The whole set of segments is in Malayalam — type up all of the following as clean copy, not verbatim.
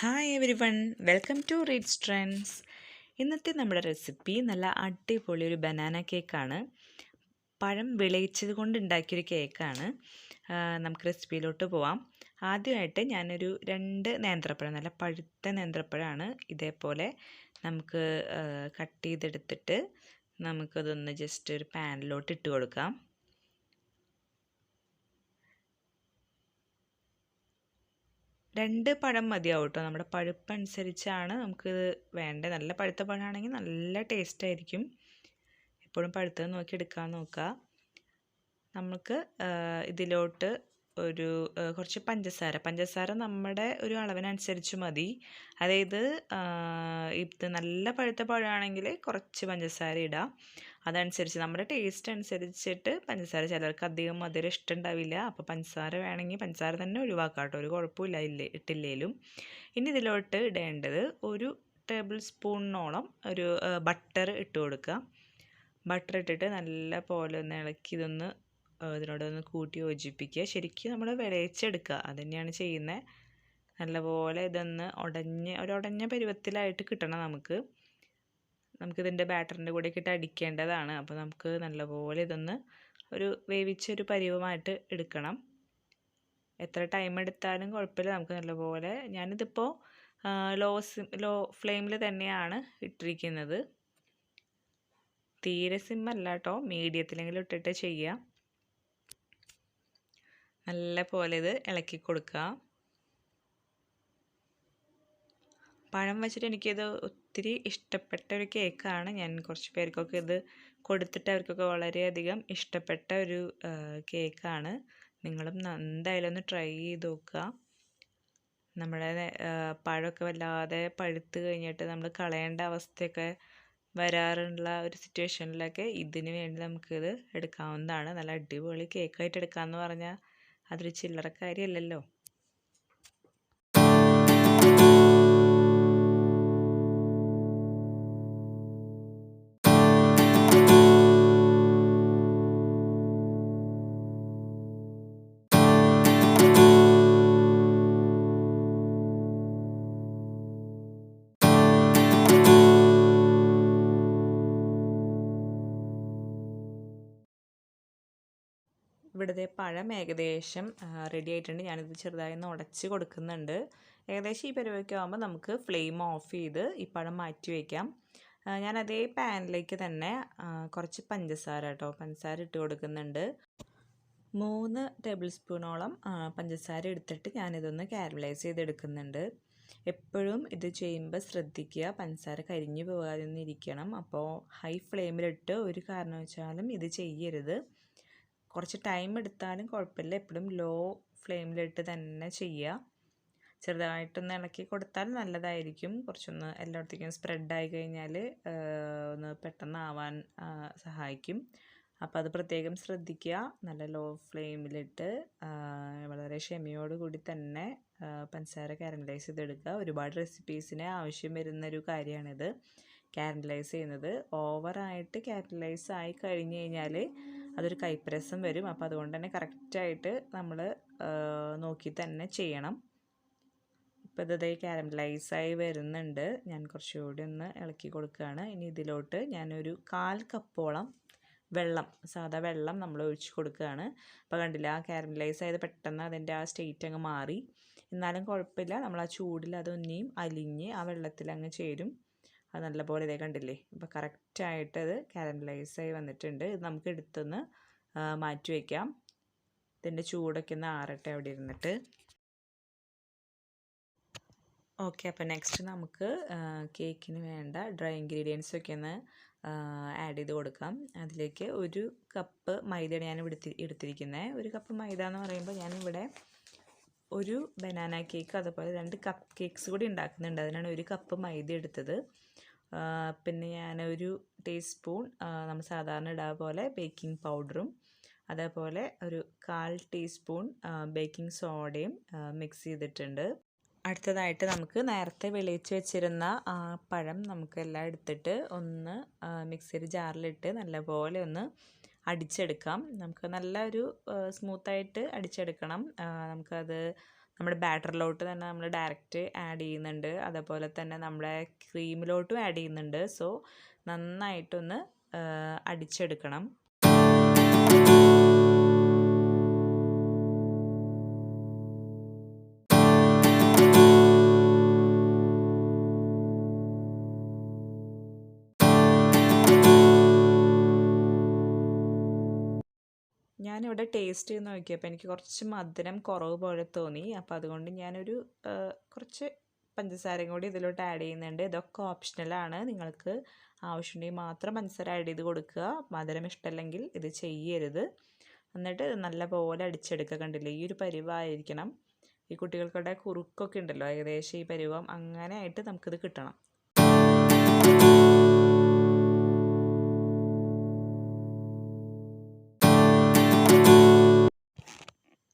Hi everyone, welcome to Reads Trends. ഇന്നത്തെ നമ്മുടെ റെസിപ്പി നല്ല അടിപൊളി ഒരു ബനാന കേക്കാണ്. പഴം വിളയിച്ചത് കൊണ്ട് ഉണ്ടാക്കിയൊരു കേക്കാണ്. നമുക്ക് റെസിപ്പിയിലോട്ട് പോവാം. ആദ്യമായിട്ട് ഞാനൊരു 2 നേന്ത്രപ്പഴം, നല്ല പഴുത്ത നേന്ത്രപ്പഴമാണ്, ഇതേപോലെ നമുക്ക് കട്ട് ചെയ്തെടുത്തിട്ട് നമുക്കതൊന്ന് ജസ്റ്റ് ഒരു പാനിലോട്ട് ഇട്ട് കൊടുക്കാം. 2 പഴം മതിയാവും കേട്ടോ. നമ്മുടെ പഴുപ്പനുസരിച്ചാണ് നമുക്കിത് വേണ്ടത്. നല്ല പഴുത്ത പഴമാണെങ്കിൽ നല്ല ടേസ്റ്റ് ആയിരിക്കും. എപ്പോഴും പഴുത്തത് നോക്കി എടുക്കാൻ നോക്കുക. നമുക്ക് ഇതിലോട്ട് ഒരു കുറച്ച് പഞ്ചസാര നമ്മുടെ ഒരു അളവിനനുസരിച്ച് മതി. അതായത് ഇത് നല്ല പഴുത്ത പഴമാണെങ്കിൽ കുറച്ച് പഞ്ചസാര ഇടാം. അതനുസരിച്ച് നമ്മുടെ ടേസ്റ്റ് അനുസരിച്ചിട്ട് പഞ്ചസാര, ചിലർക്ക് അധികം മധുരം ഇഷ്ടമുണ്ടാവില്ല, അപ്പോൾ പഞ്ചസാര വേണമെങ്കിൽ പഞ്ചസാര തന്നെ ഒഴിവാക്കാം കേട്ടോ, ഒരു കുഴപ്പമില്ല ഇട്ടില്ലേലും. ഇനി ഇതിലോട്ട് ഇടേണ്ടത് ഒരു ടേബിൾ സ്പൂണിനോളം ഒരു ബട്ടർ ഇട്ട് കൊടുക്കുക. ബട്ടർ ഇട്ടിട്ട് നല്ല പോലെ ഒന്ന് ഇളക്കി ഇതൊന്ന് ഇതിനോടൊന്ന് കൂട്ടി യോജിപ്പിക്കുക. ശരിക്കും നമ്മൾ വിളയിച്ചെടുക്കുക, അത് തന്നെയാണ് ചെയ്യുന്നത്. നല്ലപോലെ ഇതൊന്ന് ഉടഞ്ഞ പരുവത്തിലായിട്ട് കിട്ടണം. നമുക്കിതിൻ്റെ ബാറ്ററിൻ്റെ കൂടെ ഇട്ട് അടിക്കേണ്ടതാണ്. അപ്പോൾ നമുക്ക് നല്ലപോലെ ഇതൊന്ന് വേവിച്ചൊരു പരുവമായിട്ട് എടുക്കണം. എത്ര ടൈം എടുത്താലും കുഴപ്പമില്ല, നമുക്ക് നല്ലപോലെ. ഞാനിതിപ്പോൾ ലോ ഫ്ലെയിമിൽ തന്നെയാണ് ഇട്ടിരിക്കുന്നത്. തീരെ സിമ്മല്ല കേട്ടോ, മീഡിയത്തിലെങ്കിലും ഇട്ടിട്ട് ചെയ്യുക. നല്ല പോലെ ഇത് ഇളക്കി കൊടുക്കുക. പഴം വെച്ചിട്ട് എനിക്കിത് ഒത്തിരി ഇഷ്ടപ്പെട്ട ഒരു കേക്കാണ്. ഞാൻ കുറച്ച് പേർക്കൊക്കെ ഇത് കൊടുത്തിട്ട് അവർക്കൊക്കെ വളരെയധികം ഇഷ്ടപ്പെട്ട ഒരു കേക്കാണ്. നിങ്ങളും എന്തായാലും ഒന്ന് ട്രൈ ചെയ്ത് നോക്കുക. നമ്മുടെ പഴമൊക്കെ വല്ലാതെ പഴുത്ത് കഴിഞ്ഞിട്ട് നമ്മൾ കളയേണ്ട അവസ്ഥയൊക്കെ വരാറുള്ള ഒരു സിറ്റുവേഷനിലൊക്കെ ഇതിന് വേണ്ടി നമുക്കിത് എടുക്കാവുന്നതാണ്. നല്ല അടിപൊളി കേക്കായിട്ട് എടുക്കാമെന്ന് പറഞ്ഞാൽ അതൊരു ചില്ലറ കാര്യമല്ലല്ലോ. ഇവിടുത്തെ പഴം ഏകദേശം റെഡി ആയിട്ടുണ്ട്. ഞാനിത് ചെറുതായി ഒന്ന് ഉടച്ച് കൊടുക്കുന്നുണ്ട്. ഏകദേശം ഈ പരുവമൊക്കെ ആകുമ്പോൾ നമുക്ക് ഫ്ലെയിം ഓഫ് ചെയ്ത് ഈ പഴം മാറ്റി വയ്ക്കാം. ഞാൻ അതേ പാനിലേക്ക് തന്നെ കുറച്ച് പഞ്ചസാര ഇട്ട് കൊടുക്കുന്നുണ്ട്. 3 ടേബിൾ സ്പൂണോളം പഞ്ചസാര എടുത്തിട്ട് ഞാനിതൊന്ന് കാരമലൈസ് ചെയ്തെടുക്കുന്നുണ്ട്. എപ്പോഴും ഇത് ചെയ്യുമ്പോൾ ശ്രദ്ധിക്കുക, പഞ്ചസാര കരിഞ്ഞു പോകാതെ ഒന്ന് ഇരിക്കണം. അപ്പോൾ ഹൈ ഫ്ലെയിമിലിട്ട് ഒരു കാരണവശാലും ഇത് ചെയ്യരുത്. കുറച്ച് ടൈം എടുത്താലും കുഴപ്പമില്ല, എപ്പോഴും ലോ ഫ്ലെയിമിലിട്ട് തന്നെ ചെയ്യുക. ചെറുതായിട്ടൊന്ന് ഇളക്കി കൊടുത്താൽ നല്ലതായിരിക്കും. കുറച്ചൊന്ന് എല്ലായിടത്തേക്കും സ്പ്രെഡായി കഴിഞ്ഞാൽ ഒന്ന് പെട്ടെന്ന് ആവാൻ സഹായിക്കും. അപ്പോൾ അത് പ്രത്യേകം ശ്രദ്ധിക്കുക. നല്ല ലോ ഫ്ലെയിമിലിട്ട് വളരെ ക്ഷമയോടുകൂടി തന്നെ പഞ്ചസാര കാരമലൈസ് ചെയ്തെടുക്കുക. ഒരുപാട് റെസിപ്പീസിന് ആവശ്യം വരുന്നൊരു കാര്യമാണിത്, കാരമലൈസ് ചെയ്യുന്നത്. ഓവറായിട്ട് കാരമലൈസ് ആയി കഴിഞ്ഞ് കഴിഞ്ഞാൽ അതൊരു കൈപ്രസം വരും. അപ്പോൾ അതുകൊണ്ട് തന്നെ കറക്റ്റായിട്ട് നമ്മൾ നോക്കി തന്നെ ചെയ്യണം. ഇപ്പോൾ ഇത് കാരമലൈസായി വരുന്നുണ്ട്. ഞാൻ കുറച്ചുകൂടി ഒന്ന് ഇളക്കി കൊടുക്കുകയാണ്. ഇനി ഇതിലോട്ട് ഞാനൊരു 1/4 കപ്പോളം വെള്ളം, സാധാ വെള്ളം നമ്മൾ ഒഴിച്ച് കൊടുക്കുകയാണ്. അപ്പോൾ കണ്ടില്ല, ആ കാരമലൈസ് ആയത് പെട്ടെന്ന് അതിൻ്റെ ആ സ്റ്റേറ്റ് അങ്ങ് മാറി. എന്നാലും കുഴപ്പമില്ല, നമ്മൾ ആ ചൂടിൽ അതൊന്നിയും അലിഞ്ഞ് ആ വെള്ളത്തിൽ അങ്ങ് ചേരും. അത് നല്ലപോലെ ഇതേ കണ്ടില്ലേ, ഇപ്പോൾ കറക്റ്റായിട്ട് അത് കാരമലൈസായി വന്നിട്ടുണ്ട്. ഇത് നമുക്ക് എടുത്തൊന്ന് മാറ്റി വയ്ക്കാം. ഇതിൻ്റെ ചൂടൊക്കെ ഒന്ന് ആറട്ടെ അവിടെ ഇരുന്നിട്ട്. ഓക്കെ, അപ്പോൾ നെക്സ്റ്റ് നമുക്ക് കേക്കിന് വേണ്ട ഡ്രൈ ഇൻഗ്രീഡിയൻസൊക്കെ ഒന്ന് ആഡ് ചെയ്ത് കൊടുക്കാം. അതിലേക്ക് 1 കപ്പ് മൈദയാണ് ഞാൻ എടുത്തിരിക്കുന്നത്. 1 കപ്പ് മൈദ എന്ന് പറയുമ്പോൾ ഞാനിവിടെ ഒരു ബനാന കേക്ക്, അതുപോലെ 2 കപ്പ് കേക്ക്സ് കൂടി ഉണ്ടാക്കുന്നുണ്ട്. അതിനാണ് 1 കപ്പ് മൈദ എടുത്തത്. പിന്നെ ഞാൻ 1 ടീസ്പൂൺ നമ്മൾ സാധാരണ ഇടാ പോലെ ബേക്കിംഗ് പൗഡറും, അതേപോലെ ഒരു 1/4 ടീസ്പൂൺ ബേക്കിംഗ് സോഡയും മിക്സ് ചെയ്തിട്ടുണ്ട്. അടുത്തതായിട്ട് നമുക്ക് നേരത്തെ വിളയിച്ച് വെച്ചിരുന്ന പഴം നമുക്കെല്ലാം എടുത്തിട്ട് ഒന്ന് മിക്സിയുടെ ജാറിലിട്ട് നല്ലപോലെ ഒന്ന് അടിച്ചെടുക്കാം. നമുക്ക് നല്ലൊരു സ്മൂത്തായിട്ട് അടിച്ചെടുക്കണം. നമുക്കത് നമ്മുടെ ബാറ്ററിലോട്ട് തന്നെ നമ്മൾ ഡയറക്റ്റ് ആഡ് ചെയ്യുന്നുണ്ട്. അതേപോലെ തന്നെ നമ്മുടെ ക്രീമിലോട്ടും ആഡ് ചെയ്യുന്നുണ്ട്. സോ നന്നായിട്ടൊന്ന് അടിച്ചെടുക്കണം. ഞാനിവിടെ ടേസ്റ്റ് ചെയ്ത് നോക്കിയപ്പോൾ എനിക്ക് കുറച്ച് മധുരം കുറവ് പോലെ തോന്നി. അപ്പോൾ അതുകൊണ്ട് ഞാനൊരു കുറച്ച് പഞ്ചസാരയും കൂടി ഇതിലോട്ട് ആഡ് ചെയ്യുന്നുണ്ട്. ഇതൊക്കെ ഓപ്ഷണലാണ്. നിങ്ങൾക്ക് ആവശ്യമുണ്ടെങ്കിൽ മാത്രം പഞ്ചസാര ആഡ് ചെയ്ത് കൊടുക്കുക. മധുരം ഇഷ്ടമല്ലെങ്കിൽ ഇത് ചെയ്യരുത്. എന്നിട്ട് നല്ലപോലെ അടിച്ചെടുക്കുക. കണ്ടില്ലേ, ഈ ഒരു പരുവമായിരിക്കണം. ഈ കുട്ടികൾക്കുടെ കുറുക്കൊക്കെ ഉണ്ടല്ലോ, ഏകദേശം ഈ പരുവം അങ്ങനെ ആയിട്ട് നമുക്കിത് കിട്ടണം.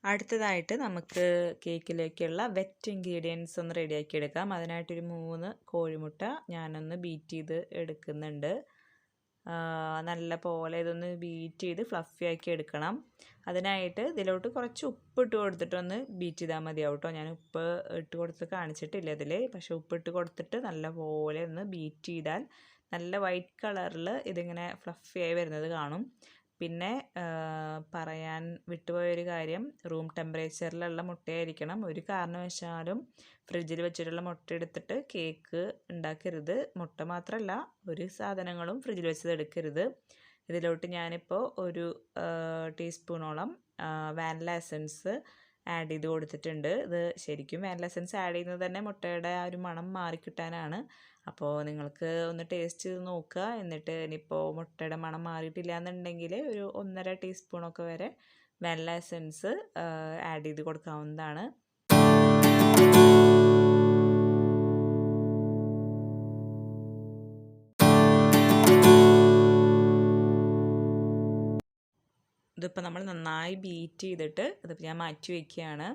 അടുത്തതായിട്ട് നമുക്ക് കേക്കിലേക്കുള്ള വെറ്റ് ഇൻഗ്രീഡിയൻസ് ഒന്ന് റെഡിയാക്കി എടുക്കാം. അതിനായിട്ടൊരു 3 കോഴിമുട്ട ഞാനൊന്ന് ബീറ്റ് ചെയ്ത് എടുക്കുന്നുണ്ട്. നല്ല പോലെ ഇതൊന്ന് ബീറ്റ് ചെയ്ത് ഫ്ലഫി ആക്കി എടുക്കണം. അതിനായിട്ട് ഇതിലോട്ട് കുറച്ച് ഉപ്പ് ഇട്ട് കൊടുത്തിട്ടൊന്ന് ബീറ്റ് ചെയ്താൽ മതിയാവും കേട്ടോ. ഞാൻ ഉപ്പ് ഇട്ട് കൊടുത്ത് കാണിച്ചിട്ടില്ല ഇതിൽ, പക്ഷേ ഉപ്പിട്ട് കൊടുത്തിട്ട് നല്ല പോലെ ഒന്ന് ബീറ്റ് ചെയ്താൽ നല്ല വൈറ്റ് കളറിൽ ഇതിങ്ങനെ ഫ്ലഫി ആയി വരുന്നത് കാണും. പിന്നെ പറയാൻ വിട്ടുപോയൊരു കാര്യം, റൂം ടെമ്പറേച്ചറിലുള്ള മുട്ടയായിരിക്കണം. ഒരു കാരണവശാലും ഫ്രിഡ്ജിൽ വെച്ചിട്ടുള്ള മുട്ട എടുത്തിട്ട് കേക്ക് ഉണ്ടാക്കരുത്. മുട്ട മാത്രമല്ല, ഒരു സാധനങ്ങളും ഫ്രിഡ്ജിൽ വെച്ചത് എടുക്കരുത്. ഇതിലോട്ട് ഞാനിപ്പോൾ ഒരു ടീസ്പൂണോളം വാനില എസൻസ് ആഡ് ചെയ്ത് കൊടുത്തിട്ടുണ്ട്. ഇത് ശരിക്കും വാനില എസൻസ് ആഡ് ചെയ്യുന്നത് തന്നെ മുട്ടയുടെ ആ ഒരു മണം മാറിക്കിട്ടാനാണ്. അപ്പോൾ നിങ്ങൾക്ക് ഒന്ന് ടേസ്റ്റ് ചെയ്ത് നോക്കുക. എന്നിട്ട് ഇനിയിപ്പോൾ മുട്ടയുടെ മണം മാറിയിട്ടില്ല എന്നുണ്ടെങ്കിൽ ഒരു 1.5 ടീസ്പൂണൊക്കെ വരെ വാനില എസൻസ് ആഡ് ചെയ്ത് കൊടുക്കാവുന്നതാണ്. ഇതിപ്പോൾ നമ്മൾ നന്നായി ബീറ്റ് ചെയ്തിട്ട് ഇതിപ്പോൾ ഞാൻ മാറ്റി വയ്ക്കുകയാണ്.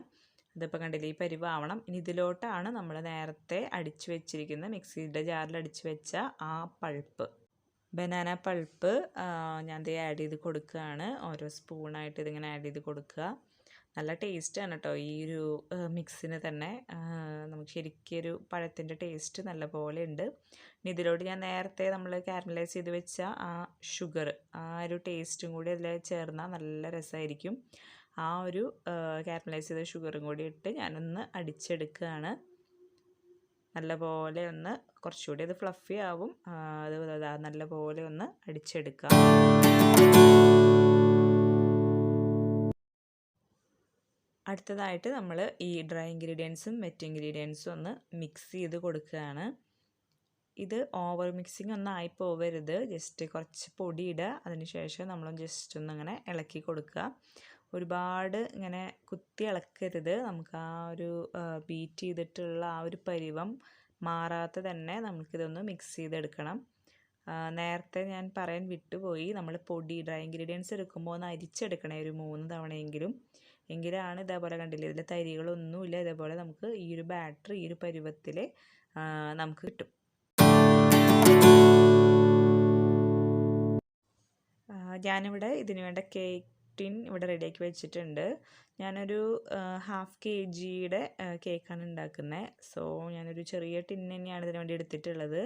ഇതിപ്പോൾ കണ്ടില്ലേ, ഈ പരിവാവണം. ഇനി ഇതിലോട്ടാണ് നമ്മൾ നേരത്തെ അടിച്ചു വെച്ചിരിക്കുന്ന മിക്സിയുടെ ജാറിൽ അടിച്ചു വെച്ച ആ പൾപ്പ്, ബനാന പൾപ്പ് ഞാൻ ഇത് ആഡ് ചെയ്ത് കൊടുക്കുകയാണ്. ഓരോ സ്പൂണായിട്ട് ഇതിങ്ങനെ ആഡ് ചെയ്ത് കൊടുക്കുക. നല്ല ടേസ്റ്റാണ് കേട്ടോ ഈ ഒരു മിക്സിന് തന്നെ. നമുക്ക് ശരിക്കും ഒരു പഴത്തിൻ്റെ ടേസ്റ്റ് നല്ല പോലെ ഉണ്ട്. ഇനി ഇതിലോട്ട് ഞാൻ നേരത്തെ നമ്മൾ കാരമലൈസ് ചെയ്ത് വെച്ച ആ ഷുഗർ, ആ ഒരു ടേസ്റ്റും കൂടി അതിൽ ചേർന്നാൽ നല്ല രസമായിരിക്കും. ആ ഒരു കാരമലൈസ് ചെയ്ത ഷുഗറും കൂടി ഇട്ട് ഞാനൊന്ന് അടിച്ചെടുക്കുകയാണ്. നല്ലപോലെ ഒന്ന് കുറച്ചുകൂടി അത് ഫ്ലഫി ആവും. അത് നല്ലപോലെ ഒന്ന് അടിച്ചെടുക്കാം. അടുത്തതായിട്ട് നമ്മൾ ഈ ഡ്രൈ ഇൻഗ്രീഡിയൻസും വെറ്റ് ഇൻഗ്രീഡിയൻസും ഒന്ന് മിക്സ് ചെയ്ത് കൊടുക്കുകയാണ്. ഇത് ഓവർ മിക്സിങ് ഒന്നും ആയി പോവരുത്. ജസ്റ്റ് കുറച്ച് പൊടി ഇടുക. അതിനുശേഷം നമ്മൾ ജസ്റ്റ് ഒന്നിങ്ങനെ ഇളക്കി കൊടുക്കുക. ഒരുപാട് ഇങ്ങനെ കുത്തി ഇളക്കരുത്. നമുക്ക് ആ ഒരു ബീറ്റ് ചെയ്തിട്ടുള്ള ആ ഒരു പരുവം മാറാതെ തന്നെ നമുക്കിതൊന്ന് മിക്സ് ചെയ്തെടുക്കണം. നേരത്തെ ഞാൻ പറയാൻ വിട്ടുപോയി, നമ്മൾ പൊടി ഡ്രൈ ഇൻഗ്രീഡിയൻസ് എടുക്കുമ്പോൾ ഒന്ന് അരിച്ചെടുക്കണേ ഒരു 3 തവണയെങ്കിലും. എങ്കിലാണ് ഇതേപോലെ കണ്ടില്ലേ, ഇതിൽ തരികളൊന്നുമില്ല. ഇതേപോലെ നമുക്ക് ഈ ഒരു ബാറ്റർ ഈ ഒരു പരുവത്തിൽ നമുക്ക് കിട്ടും. ഞാനിവിടെ ഇതിന് വേണ്ട കേക്ക് ടിൻ ഇവിടെ റെഡിയാക്കി വെച്ചിട്ടുണ്ട്. ഞാനൊരു 1/2 kg കേക്കാണ് ഉണ്ടാക്കുന്നത്. സോ ഞാനൊരു ചെറിയ ടിൻ തന്നെയാണ് ഇതിന് വേണ്ടി എടുത്തിട്ടുള്ളത്.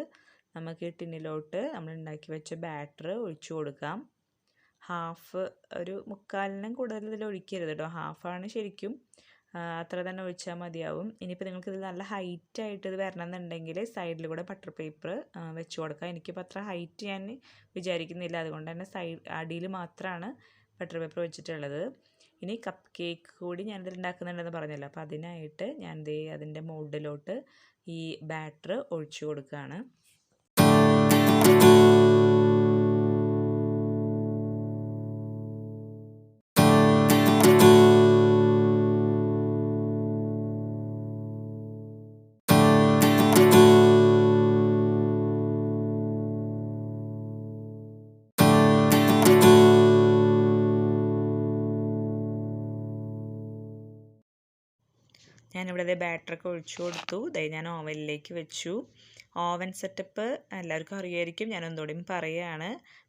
നമുക്ക് ഈ ടിന്നിലോട്ട് നമ്മൾ ഉണ്ടാക്കി വെച്ച ബാറ്റർ ഒഴിച്ചു കൊടുക്കാം. ഒരു 3/4 കൂടുതൽ ഇതിൽ ഒഴിക്കരുത് കേട്ടോ. ഹാഫാണ് ശരിക്കും. അത്ര തന്നെ ഒഴിച്ചാൽ മതിയാവും. ഇനിയിപ്പോൾ നിങ്ങൾക്ക് ഇത് നല്ല ഹൈറ്റായിട്ട് ഇത് വരണമെന്നുണ്ടെങ്കിൽ സൈഡിൽ കൂടെ ബട്ടർ പേപ്പർ വെച്ച് കൊടുക്കാം. എനിക്കിപ്പോൾ അത്ര ഹൈറ്റ് ഞാൻ വിചാരിക്കുന്നില്ല, അതുകൊണ്ട് തന്നെ അടിയിൽ മാത്രമാണ് ബട്ടർ പേപ്പർ വെച്ചിട്ടുള്ളത്. ഇനി കപ്പ് കേക്ക് കൂടി ഞാനിതിൽ ഉണ്ടാക്കുന്നുണ്ടെന്ന് പറഞ്ഞല്ലോ. അപ്പോൾ അതിനായിട്ട് ഞാൻ അതിൻ്റെ മോൾഡിലോട്ട് ഈ ബാറ്റർ ഒഴിച്ചു കൊടുക്കുകയാണ്. ഞാനിവിടെ ബാറ്ററൊക്കെ ഒഴിച്ചു കൊടുത്തു. ഞാൻ ഓവനിലേക്ക് വെച്ചു. ഓവൻ സെറ്റപ്പ് എല്ലാവർക്കും അറിയായിരിക്കും, ഞാൻ ഒന്നുകൂടിയും പറയുകയാണ്.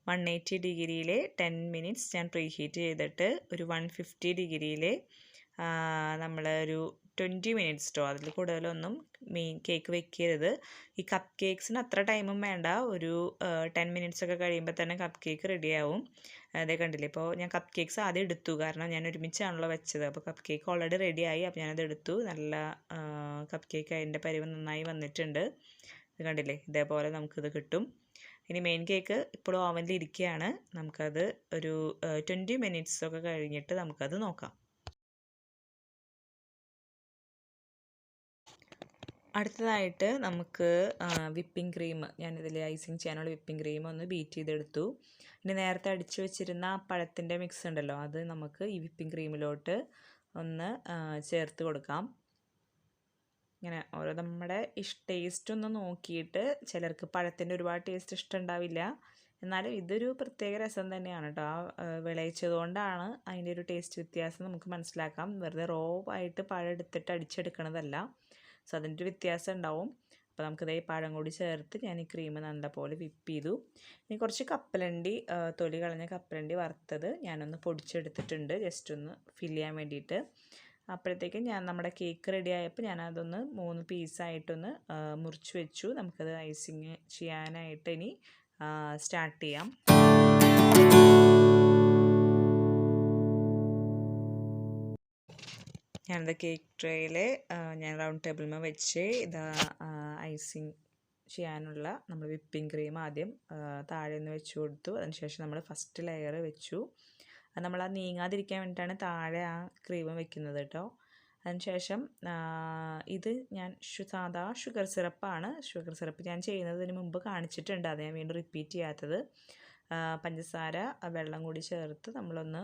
180 ഡിഗ്രിയിൽ 10 മിനിറ്റ്സ് ഞാൻ പ്രീ ഹീറ്റ് ചെയ്തിട്ട് ഒരു 150 ഡിഗ്രിയിൽ നമ്മളൊരു 20 മിനിറ്റ്സ് കേട്ടോ, അതിൽ കൂടുതലൊന്നും കേക്ക് വെക്കരുത്. ഈ കപ്പ് കേക്ക്സിന് അത്ര ടൈമും വേണ്ട, ഒരു 10 മിനിറ്റ്സ് ഒക്കെ കഴിയുമ്പോൾ തന്നെ കപ്പ് കേക്ക് റെഡിയാവും. അതേ കണ്ടില്ലേ, ഇപ്പോൾ ഞാൻ കപ്പ് കേക്ക്സ് ആദ്യം എടുത്തു, കാരണം ഞാൻ ഒരുമിച്ചാണല്ലോ വെച്ചത്. അപ്പോൾ കപ്പ് കേക്ക് ഓൾറെഡി റെഡിയായി, അപ്പോൾ ഞാനത് എടുത്തു. നല്ല കപ്പ് കേക്ക് അതിൻ്റെ പരിവ് നന്നായി വന്നിട്ടുണ്ട്. ഇത് കണ്ടില്ലേ, ഇതേപോലെ നമുക്കിത് കിട്ടും. ഇനി മെയിൻ കേക്ക് ഇപ്പോഴും ഓവനിൽ ഇരിക്കുകയാണ്. നമുക്കത് ഒരു 20 മിനിറ്റ്സ് ഒക്കെ കഴിഞ്ഞിട്ട് നമുക്കത് നോക്കാം. അടുത്തതായിട്ട് നമുക്ക് വിപ്പിംഗ് ക്രീം, ഞാനിതിൽ ഐസിങ് ചെയ്യാനുള്ള വിപ്പിംഗ് ക്രീം ഒന്ന് ബീറ്റ് ചെയ്തെടുത്തു. ഇനി നേരത്തെ അടിച്ചു വെച്ചിരുന്ന പഴത്തിൻ്റെ മിക്സ് ഉണ്ടല്ലോ, അത് നമുക്ക് ഈ വിപ്പിംഗ് ക്രീമിലോട്ട് ഒന്ന് ചേർത്ത് കൊടുക്കാം. ഇങ്ങനെ ഓരോ നമ്മുടെ ടേസ്റ്റ് ഒന്ന് നോക്കിയിട്ട്, ചിലർക്ക് പഴത്തിൻ്റെ ഒരുപാട് ടേസ്റ്റ് ഇഷ്ടമുണ്ടാവില്ല, എന്നാലും ഇതൊരു പ്രത്യേക രസം തന്നെയാണ് കേട്ടോ. വിളയിച്ചതുകൊണ്ടാണ് അതിൻ്റെ ഒരു ടേസ്റ്റ് വ്യത്യാസം നമുക്ക് മനസ്സിലാക്കാം. വെറുതെ റോ ആയിട്ട് പഴം എടുത്തിട്ട് അടിച്ചെടുക്കണതല്ല. സോ അതിൻ്റെ ഒരു വ്യത്യാസം ഉണ്ടാവും. അപ്പോൾ നമുക്കിതേ പഴം കൂടി ചേർത്ത് ഞാൻ ഈ ക്രീം നല്ലപോലെ വിപ്പ് ചെയ്തു. ഇനി കുറച്ച് കപ്പലണ്ടി, തൊലി കളഞ്ഞ കപ്പലണ്ടി വറുത്തത് ഞാനൊന്ന് പൊടിച്ചെടുത്തിട്ടുണ്ട്, ജസ്റ്റ് ഒന്ന് ഫില്ല് ചെയ്യാൻ വേണ്ടിയിട്ട്. അപ്പോഴത്തേക്കും നമ്മുടെ കേക്ക് റെഡി ആയപ്പോൾ ഞാനതൊന്ന് 3 പീസായിട്ടൊന്ന് മുറിച്ച് വെച്ചു. നമുക്കത് ഐസിങ് ചെയ്യാനായിട്ട് ഇനി സ്റ്റാർട്ട് ചെയ്യാം. ഞാനത് കേക്ക് ട്രേയിൽ ഞാൻ റൗണ്ട് ടേബിളിൽ വെച്ച് ഇതാ ഐസിങ് ചെയ്യാനുള്ള നമ്മൾ വിപ്പിംഗ് ക്രീം ആദ്യം താഴെ നിന്ന് വെച്ച് കൊടുത്തു. അതിനുശേഷം നമ്മൾ ഫസ്റ്റ് ലെയർ വെച്ചു. അത് നമ്മൾ നീങ്ങാതിരിക്കാൻ വേണ്ടിയിട്ടാണ് താഴെ ആ ക്രീം വെക്കുന്നത് കേട്ടോ. അതിനുശേഷം ഇത് ഞാൻ സാധാ ഷുഗർ സിറപ്പാണ്. ഷുഗർ സിറപ്പ് ഞാൻ ചെയ്യുന്നതിന് മുമ്പ് കാണിച്ചിട്ടുണ്ട്, അത് ഞാൻ വീണ്ടും റിപ്പീറ്റ് ചെയ്യാത്തത്. പഞ്ചസാര വെള്ളം കൂടി ചേർത്ത് നമ്മളൊന്ന്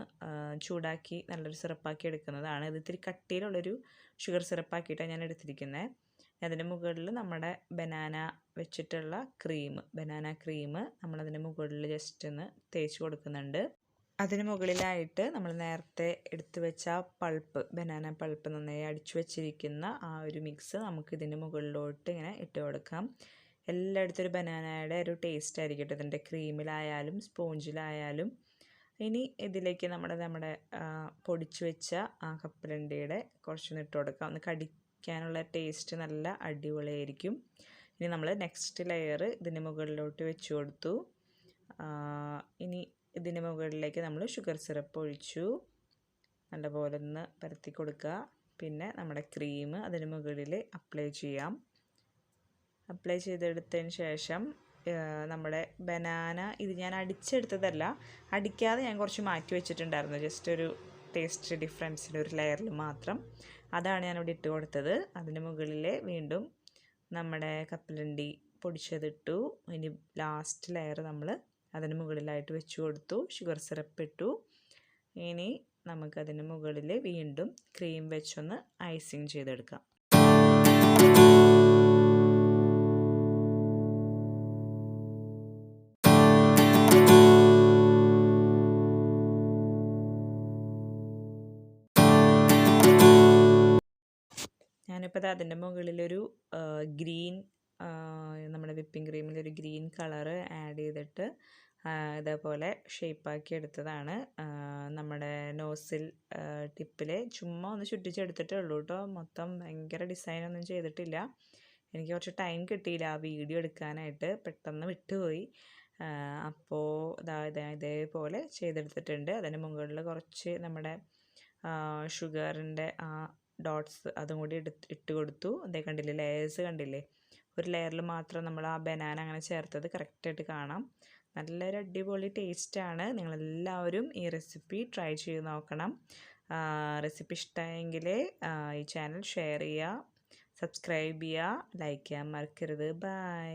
ചൂടാക്കി നല്ലൊരു സിറപ്പാക്കി എടുക്കുന്നതാണ്. ഇത് ഇത്തിരി കട്ടിയിലുള്ളൊരു ഷുഗർ സിറപ്പാക്കിയിട്ടാണ് ഞാൻ എടുത്തിരിക്കുന്നത്. അതിന് മുകളിൽ നമ്മുടെ ബനാന വെച്ചിട്ടുള്ള ബനാന ക്രീം നമ്മളതിന് മുകളിൽ ജസ്റ്റ് ഒന്ന് തേച്ച് കൊടുക്കുന്നുണ്ട്. അതിന് മുകളിലായിട്ട് നമ്മൾ നേരത്തെ എടുത്തു വെച്ച ബനാന പൾപ്പ് നന്നായി അടിച്ചു വെച്ചിരിക്കുന്ന ആ ഒരു മിക്സ് നമുക്ക് ഇതിന് മുകളിലോട്ട് ഇങ്ങനെ ഇട്ട് കൊടുക്കാം. എല്ലായിടത്തും ഒരു ബനാനയുടെ ഒരു ടേസ്റ്റ് ആയിരിക്കും ഇതിൻ്റെ ക്രീമിലായാലും സ്പോഞ്ചിലായാലും. ഇനി ഇതിലേക്ക് നമ്മുടെ പൊടിച്ചു വെച്ച ആ കപ്പലണ്ടിയുടെ കുറച്ചൊന്ന് ഇട്ട് കൊടുക്കാം. ഒന്ന് കടിക്കാനുള്ള ടേസ്റ്റ് നല്ല അടിപൊളിയായിരിക്കും. ഇനി നമ്മൾ നെക്സ്റ്റ് ലെയർ ഇതിന് മുകളിലോട്ട് വെച്ച് കൊടുത്തു. ഇനി ഇതിന് മുകളിലേക്ക് നമ്മൾ ഷുഗർ സിറപ്പ് ഒഴിച്ചു, നല്ലപോലെ ഒന്ന് പരത്തി കൊടുക്കുക. പിന്നെ നമ്മുടെ ക്രീം അതിന് മുകളിൽ അപ്ലൈ ചെയ്യാം. അപ്ലൈ ചെയ്തെടുത്തതിന് ശേഷം നമ്മുടെ ബനാന, ഇത് ഞാൻ അടിച്ചെടുത്തതല്ല, അടിക്കാതെ ഞാൻ കുറച്ച് മാറ്റി വെച്ചിട്ടുണ്ടായിരുന്നു, ജസ്റ്റ് ഒരു ടേസ്റ്റ് ഡിഫറൻസിൻ്റെ ഒരു ലെയറിൽ മാത്രം. അതാണ് ഞാനിവിടെ ഇട്ട് കൊടുത്തത്. അതിന് മുകളിൽ വീണ്ടും നമ്മുടെ കപ്പലണ്ടി പൊടിച്ചതിട്ടു. ഇനി ലാസ്റ്റ് ലെയർ നമ്മൾ അതിന് മുകളിലായിട്ട് വെച്ച് കൊടുത്തു, ഷുഗർ സിറപ്പ് ഇട്ടു. ഇനി നമുക്കതിന് മുകളിൽ വീണ്ടും ക്രീം വെച്ചൊന്ന് ഐസിങ് ചെയ്തെടുക്കാം. ഞാനിപ്പോൾ അതിൻ്റെ മുകളിലൊരു ഗ്രീൻ, നമ്മുടെ വിപ്പിംഗ് ക്രീമിലൊരു ഗ്രീൻ കളറ് ആഡ് ചെയ്തിട്ട് ഇതേപോലെ ഷേപ്പാക്കി എടുത്തതാണ്. നമ്മുടെ നോസിൽ ടിപ്പിൽ ചുമ്മാ ഒന്ന് ചുറ്റിച്ചെടുത്തിട്ടേ ഉള്ളൂ കേട്ടോ. മൊത്തം ഭയങ്കര ഡിസൈനൊന്നും ചെയ്തിട്ടില്ല. എനിക്ക് കുറച്ച് ടൈം കിട്ടിയില്ല ആ വീഡിയോ എടുക്കാനായിട്ട്, പെട്ടെന്ന് വിട്ടുപോയി. അപ്പോൾ ഇതേപോലെ ചെയ്തെടുത്തിട്ടുണ്ട്. അതിന് മുകളിൽ കുറച്ച് നമ്മുടെ ഷുഗറിൻ്റെ ആ ഡോട്ട്സ് അതും കൂടി ഇട്ട് കൊടുത്തു. അതേ കണ്ടില്ലേ, ലെയേഴ്സ് കണ്ടില്ലേ, ഒരു ലെയറിൽ മാത്രം നമ്മൾ ആ ബനാന അങ്ങനെ ചേർത്തത് കറക്റ്റായിട്ട് കാണാം. നല്ലൊരു അടിപൊളി ടേസ്റ്റാണ്. നിങ്ങളെല്ലാവരും ഈ റെസിപ്പി ട്രൈ ചെയ്ത് നോക്കണം. റെസിപ്പി ഇഷ്ടമായെങ്കിൽ ഈ ചാനൽ ഷെയർ ചെയ്യുക, സബ്സ്ക്രൈബ് ചെയ്യുക, ലൈക്ക് ചെയ്യാൻ മറക്കരുത്. ബൈ.